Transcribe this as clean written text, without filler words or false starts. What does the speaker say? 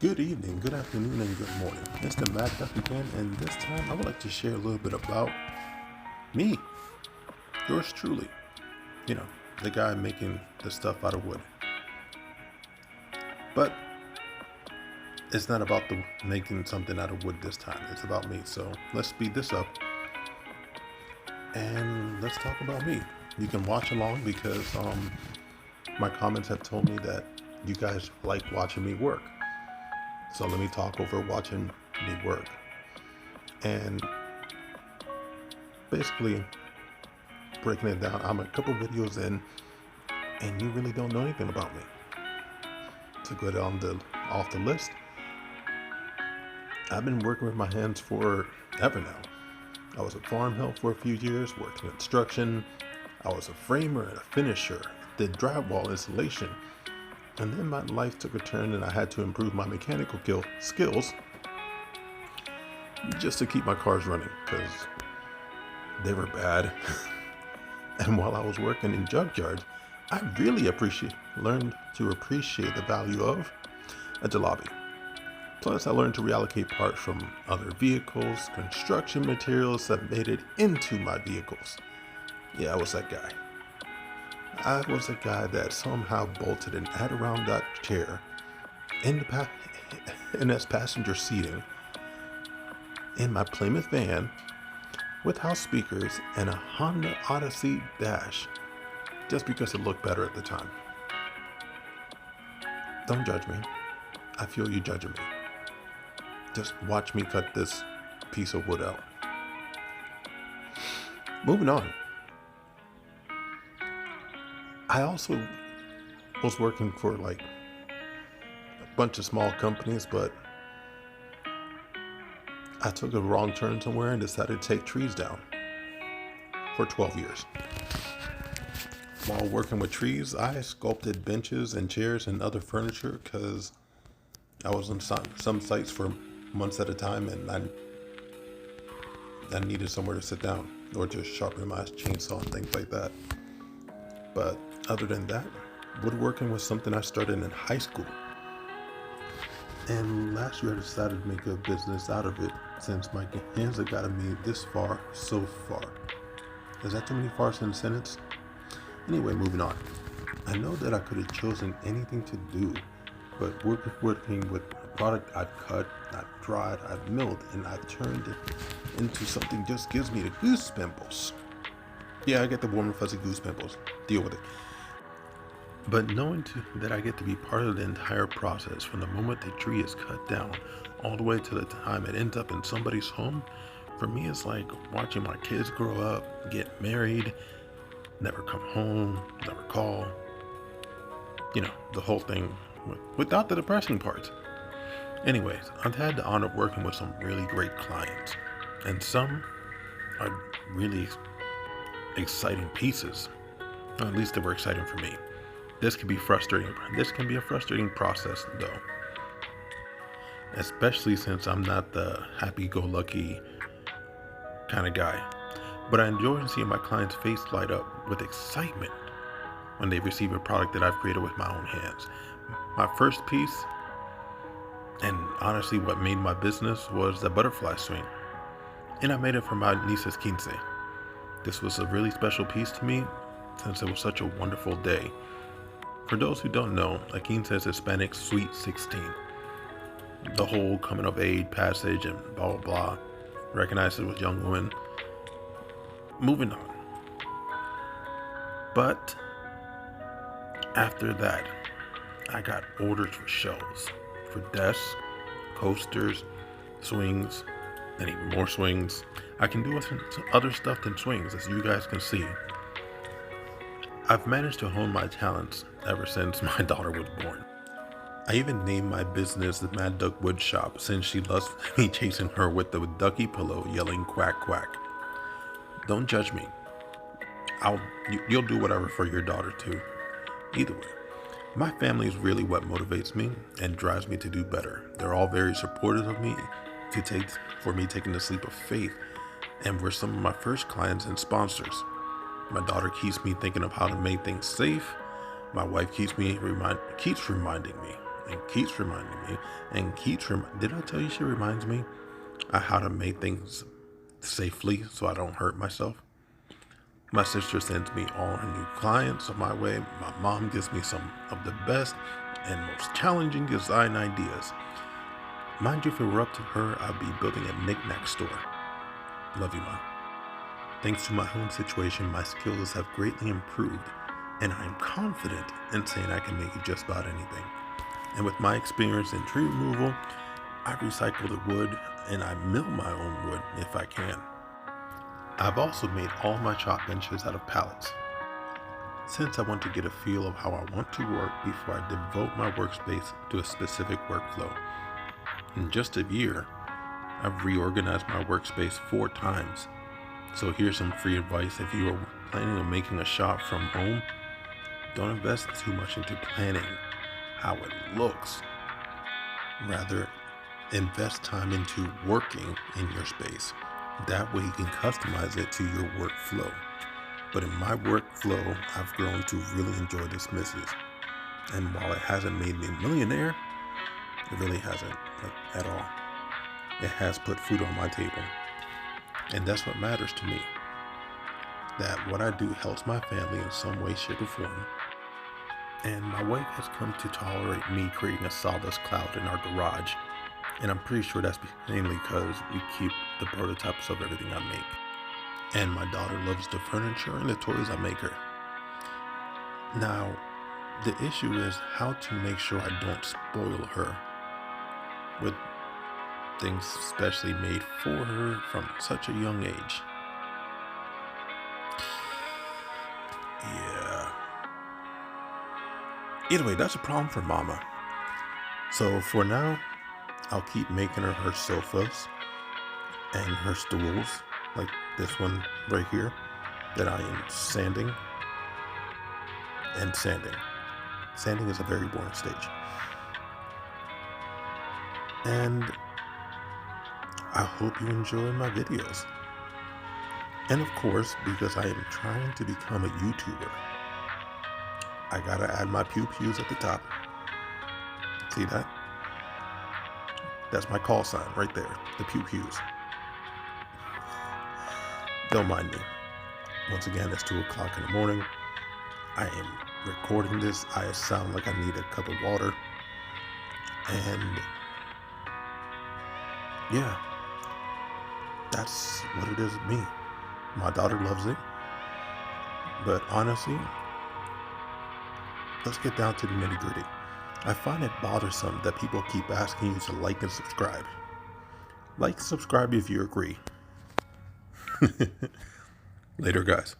Good evening, good afternoon, and good morning. Mr. Matt Duck again, and this time I would like to share a little bit about me, yours truly. You know, the guy making the stuff out of wood. But it's not about the making something out of wood this time. It's about me. So let's speed this up and let's talk about me. You can watch along because my comments have told me that you guys like watching me work. So let me talk over watching me work. And basically breaking it down, I'm a couple videos in and you really don't know anything about me. To go off the list, I've been working with my hands for ever now. I was a farm help for a few years, worked in construction. I was a framer and a finisher, did drywall installation. And then my life took a turn and I had to improve my mechanical skills just to keep my cars running because they were bad. And while I was working in junkyards, I really learned to appreciate the value of a jalopy. Plus, I learned to reallocate parts from other vehicles, construction materials that made it into my vehicles. Yeah, I was that guy. I was a guy that somehow bolted an Adirondack chair in as passenger seating in my Plymouth van with house speakers and a Honda Odyssey dash just because it looked better at the time. Don't judge me. I feel you judging me. Just watch me cut this piece of wood out. Moving on. I also was working for like a bunch of small companies, but I took a wrong turn somewhere and decided to take trees down for 12 years. While working with trees, I sculpted benches and chairs and other furniture because I was on some sites for months at a time and I needed somewhere to sit down or just sharpen my chainsaw and things like that. But other than that, woodworking was something I started in high school. And last year I decided to make a business out of it since my hands have gotten me this far so far. Is that too many fars in a sentence? Anyway, moving on. I know that I could have chosen anything to do, but working with a product I've cut, I've dried, I've milled, and I've turned it into something just gives me the goose pimples. Yeah, I get the warm and fuzzy goose pimples. Deal with it. But knowing that I get to be part of the entire process from the moment the tree is cut down all the way to the time it ends up in somebody's home, for me it's like watching my kids grow up, get married, never come home, never call. You know, the whole thing without the depressing parts. Anyways, I've had the honor of working with some really great clients, and some are really exciting pieces. Or at least they were exciting for me. This can be frustrating. This can be a frustrating process though. Especially since I'm not the happy-go-lucky kind of guy. But I enjoy seeing my clients' face light up with excitement when they receive a product that I've created with my own hands. My first piece, and honestly what made my business, was the butterfly swing. And I made it for my niece's quince. This was a really special piece to me since it was such a wonderful day. For those who don't know, a quince is Hispanic Sweet 16. The whole coming of age passage and blah blah blah. Recognized it with young women. Moving on. But after that, I got orders for shelves, for desks, coasters, swings, and even more swings. I can do other stuff than swings, as you guys can see. I've managed to hone my talents ever since my daughter was born. I even named my business the Mad Duck Wood Shop since she loves me chasing her with the ducky pillow yelling quack quack. Don't judge me. You'll do whatever for your daughter too. Either way, my family is really what motivates me and drives me to do better. They're all very supportive of me for me taking the leap of faith, and were some of my first clients and sponsors. My daughter keeps me thinking of how to make things safe. My wife keeps reminding me and keeps reminding me and did I tell you she reminds me how to make things safely so I don't hurt myself? My sister sends me all her new clients on my way. My mom gives me some of the best and most challenging design ideas. Mind you, if it were up to her, I'd be building a knick-knack store. Love you, Mom. Thanks to my home situation, my skills have greatly improved, and I am confident in saying I can make just about anything. And with my experience in tree removal, I recycle the wood and I mill my own wood if I can. I've also made all my chalk benches out of pallets, since I want to get a feel of how I want to work before I devote my workspace to a specific workflow. In just a year, I've reorganized my workspace 4 times. So here's some free advice. If you are planning on making a shop from home, don't invest too much into planning how it looks. Rather, invest time into working in your space. That way you can customize it to your workflow. But in my workflow, I've grown to really enjoy this missus. And while it hasn't made me a millionaire, it really hasn't, at all. It has put food on my table. And that's what matters to me. That what I do helps my family in some way, shape, or form. And my wife has come to tolerate me creating a sawdust cloud in our garage. And I'm pretty sure that's mainly because we keep the prototypes of everything I make. And my daughter loves the furniture and the toys I make her. Now, the issue is how to make sure I don't spoil her with things specially made for her from such a young age. Yeah. Either way, that's a problem for Mama. So for now, I'll keep making her sofas and her stools, like this one right here, that I am sanding. And sanding. Sanding is a very boring stage. And I hope you enjoy my videos. And of course, because I am trying to become a YouTuber, I gotta add my pew-pews at the top. See that? That's my call sign right there, the pew-pews. Don't mind me. Once again, it's 2 o'clock in the morning. I am recording this. I sound like I need a cup of water. And yeah, that's what it is with me. My daughter loves it. But honestly, let's get down to the nitty-gritty. I find it bothersome that people keep asking you to like and subscribe. Like and subscribe if you agree. Later, guys.